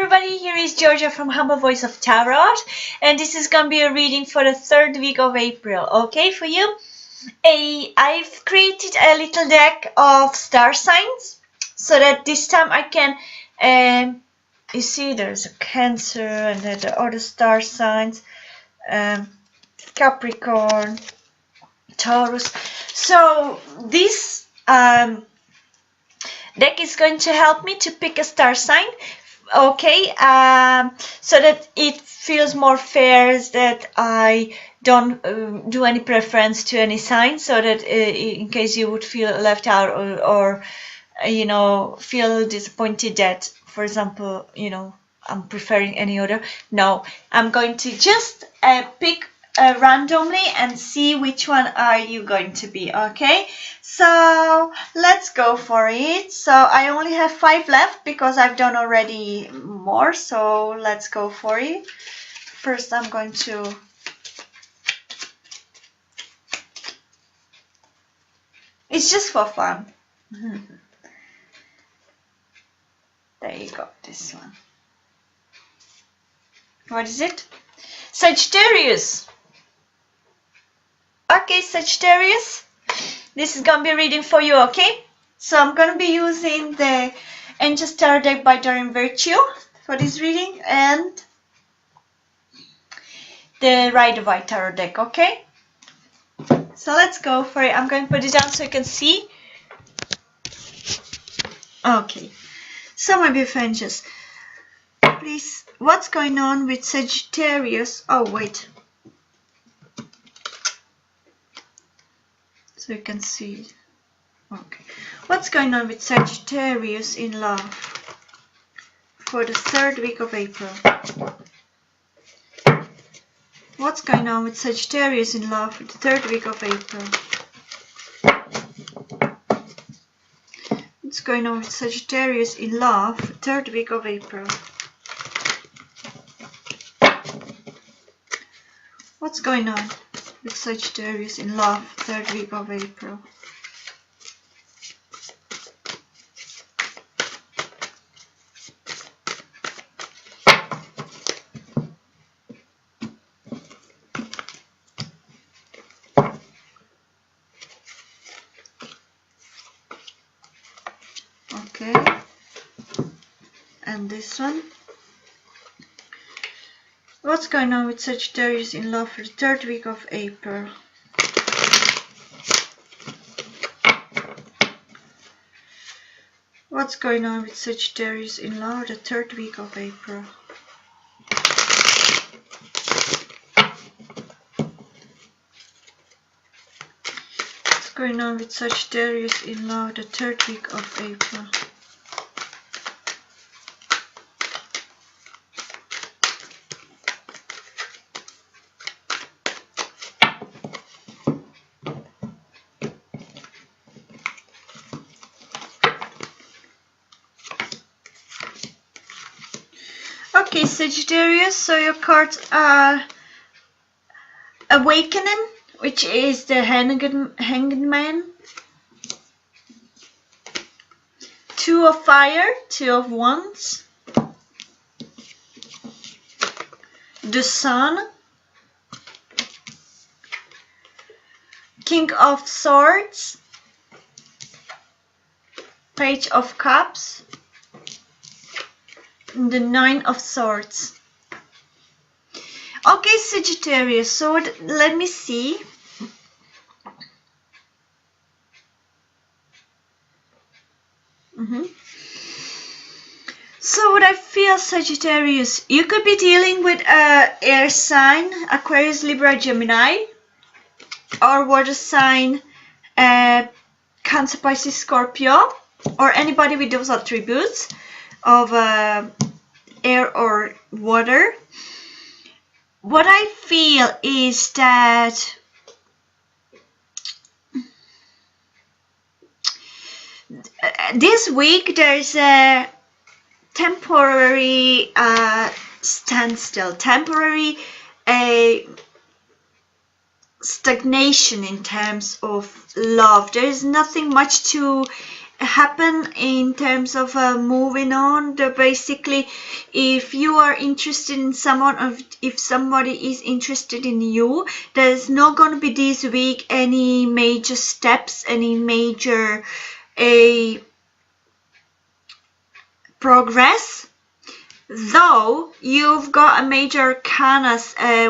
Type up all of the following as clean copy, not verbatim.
everybody, here is Georgia from Humble Voice of Tarot, and this is gonna be a reading for the third week of April, okay, for you. I've created a little deck of star signs, so that this time I can, you see there's a Cancer and then the other star signs, Capricorn, Taurus. So this deck is going to help me to pick a star sign, okay, so that it feels more fair, that I don't do any preference to any sign, so that in case you would feel left out or you know, feel disappointed that, for example, you know, I'm preferring any other. No, I'm going to just pick randomly and see which one are you going to be, okay? So let's go for it. So I only have 5 left because I've done already more, so let's go for it. First I'm going to it's just for fun. There you go, this one. What is it? Sagittarius. Okay, Sagittarius, this is gonna be a reading for you, okay? So I'm gonna be using the Angel Tarot deck by Doreen Virtue for this reading and the Rider-Waite Tarot deck, okay? So let's go for it. I'm going to put it down so you can see. Okay, so my beautiful angels, please, what's going on with Sagittarius? Oh, wait. So you can see. Okay. What's going on with Sagittarius in love for the third week of April? What's going on with Sagittarius in love for the third week of April? What's going on with Sagittarius in love for the third week of April? What's going on with Sagittarius in love third week of April? Okay, and this one. What's going on with Sagittarius in love for the third week of April? What's going on with Sagittarius in love the third week of April? What's going on with Sagittarius in love the third week of April? Okay, Sagittarius, so your cards are Awakening, which is the Hanged Man, Two of Fire, Two of Wands, the Sun, King of Swords, Page of Cups, the Nine of Swords. Okay, Sagittarius, so let me see. So what I feel, Sagittarius, you could be dealing with air sign, Aquarius, Libra, Gemini, or water sign, Cancer, Pisces, Scorpio, or anybody with those attributes of air or water. What I feel is that this week there's a temporary standstill, temporary stagnation in terms of love. There is nothing much to happen in terms of moving on. Basically, if you are interested in someone, or if somebody is interested in you, there's not going to be this week any major steps, any major progress. Though you've got a major arcana,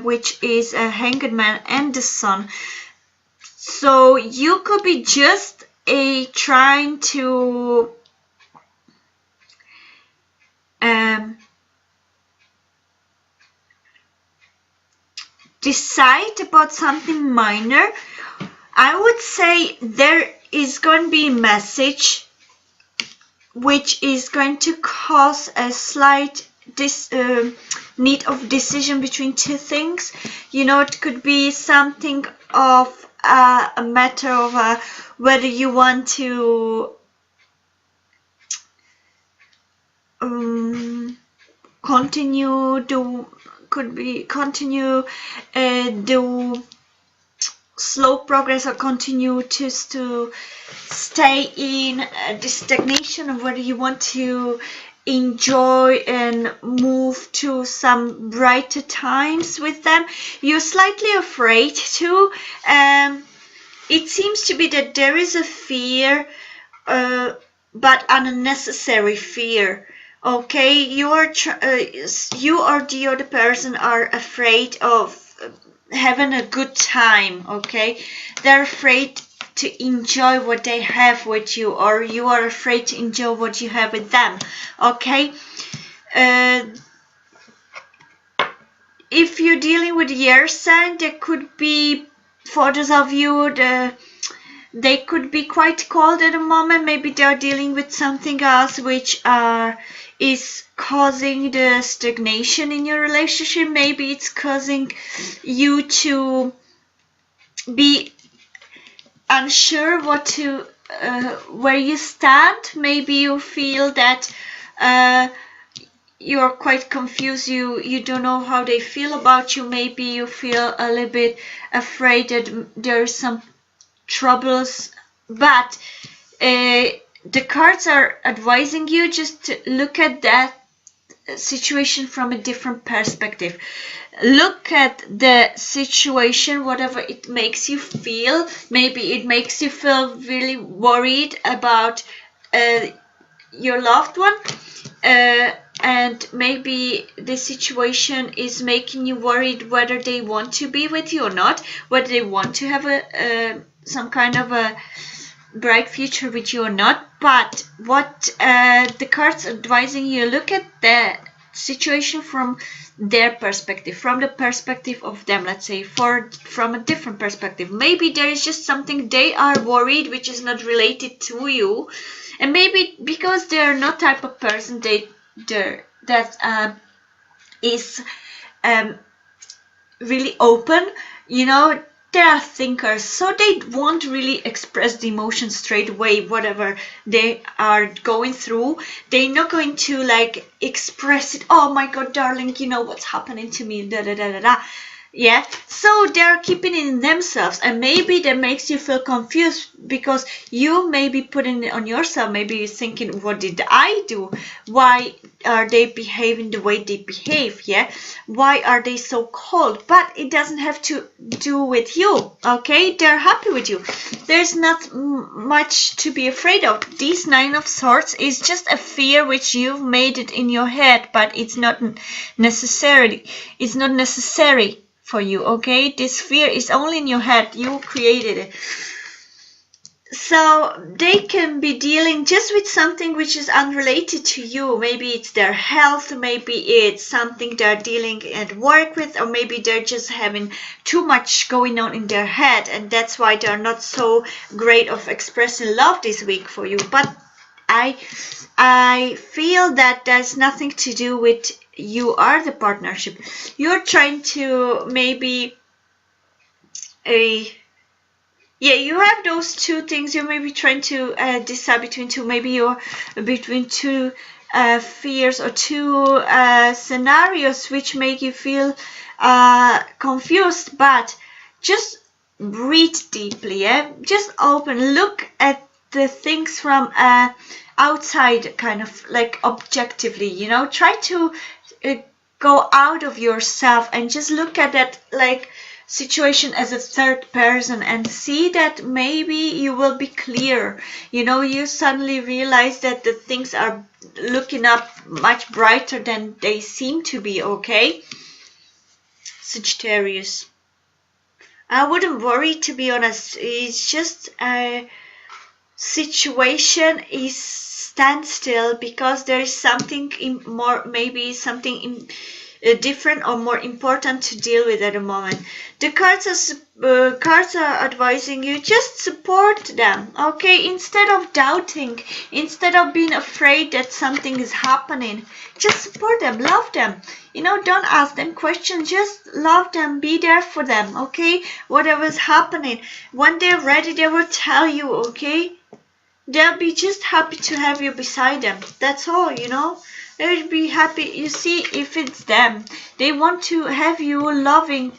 which is a Hanged Man and the Sun. So you could be just trying to decide about something minor. I would say there is going to be a message which is going to cause a slight need of decision between two things. You know, it could be something of a matter of whether you want to continue do slow progress, or continue just to stay in the stagnation, of whether you want to enjoy and move to some brighter times with them. You're slightly afraid too. It seems to be that there is a fear, but unnecessary fear. Okay, you or the other person are afraid of having a good time. Okay, they're afraid to enjoy what they have with you, or you are afraid to enjoy what you have with them. Okay, if you're dealing with the air sign, there could be, for those of you, they could be quite cold at the moment. Maybe they're dealing with something else which is causing the stagnation in your relationship. Maybe it's causing you to be unsure what to where you stand. Maybe you feel that you're quite confused. You don't know how they feel about you. Maybe you feel a little bit afraid that there's some troubles, but the cards are advising you just to look at that situation from a different perspective. Look at the situation, whatever it makes you feel. Maybe it makes you feel really worried about your loved one, and maybe the situation is making you worried whether they want to be with you or not, whether they want to have some kind of a bright future with you or not. But what the cards are advising you, look at the situation from their perspective, from the perspective of them, let's say, from a different perspective. Maybe there is just something they are worried which is not related to you, and maybe because they're not type of person that is really open, you know, they are thinkers, so they won't really express the emotion straight away. Whatever they are going through, they're not going to like express it. Oh my god, darling, you know what's happening to me, da da da da da. Yeah, so they're keeping it in themselves, and maybe that makes you feel confused because you may be putting it on yourself. Maybe you're thinking, what did I do? Why are they behaving the way they behave? Yeah, why are they so cold? But it doesn't have to do with you. Okay, they're happy with you. There's not much to be afraid of. This Nine of Swords is just a fear which you've made it in your head, but it's not necessary for you. Okay, this fear is only in your head. You created it. So they can be dealing just with something which is unrelated to you. Maybe it's their health, maybe it's something they're dealing at work with, or maybe they're just having too much going on in their head, and that's why they're not so great of expressing love this week for you. But I feel that there's nothing to do with you are the partnership. You're trying to maybe you have those two things. You may be trying to decide between two. Maybe you're between two fears or two scenarios which make you feel confused. But just breathe deeply. Yeah, just open. Look at the things from outside, kind of like objectively, you know. Try to go out of yourself and just look at that like situation as a third person and see that maybe you will be clear. You know, you suddenly realize that the things are looking up much brighter than they seem to be, okay? Sagittarius. I wouldn't worry, to be honest. It's just a situation is standstill because there is something more, maybe something different or more important to deal with at the moment. The cards are advising you, just support them, okay? Instead of doubting, instead of being afraid that something is happening, just support them, love them. You know, don't ask them questions, just love them, be there for them, okay? Whatever's happening, when they're ready, they will tell you, okay? They'll be just happy to have you beside them. That's all, you know. They would be happy. You see, if it's them, they want to have you loving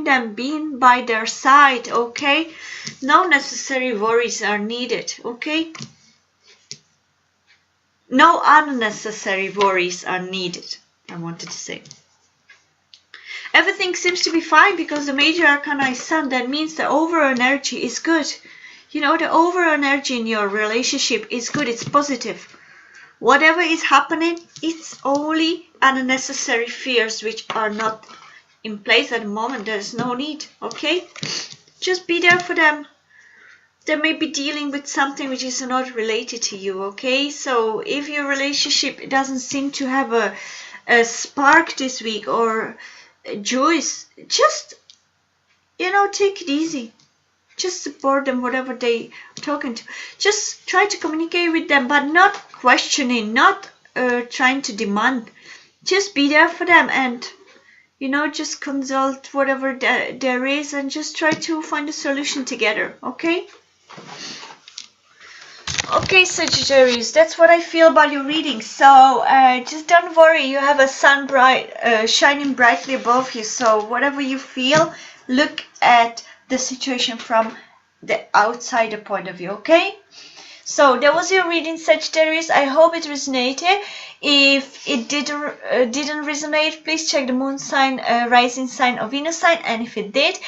them, being by their side, okay? No necessary worries are needed, okay? No unnecessary worries are needed, I wanted to say. Everything seems to be fine because the major arcana is Sun. That means the overall energy is good. You know, the overall energy in your relationship is good. It's positive. Whatever is happening, it's only unnecessary fears which are not in place at the moment. There's no need, okay? Just be there for them. They may be dealing with something which is not related to you, okay? So if your relationship doesn't seem to have a spark this week or joys, just, you know, take it easy. Just support them, whatever they are talking to. Just try to communicate with them, but not questioning, not trying to demand. Just be there for them and, you know, just consult whatever there is and just try to find a solution together, okay? Okay, Sagittarius, that's what I feel about your reading. So just don't worry, you have a sun shining brightly above you. So whatever you feel, look at the situation from the outsider point of view, okay? So that was your reading, Sagittarius. I hope it resonated. If it didn't resonate, please check the moon sign, rising sign or Venus sign, and if it did,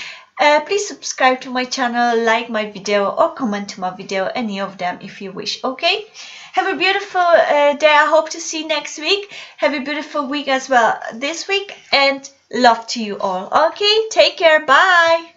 please subscribe to my channel, like my video or comment to my video, any of them if you wish, okay? Have a beautiful day. I hope to see you next week. Have a beautiful week as well this week, and love to you all, okay? Take care. Bye.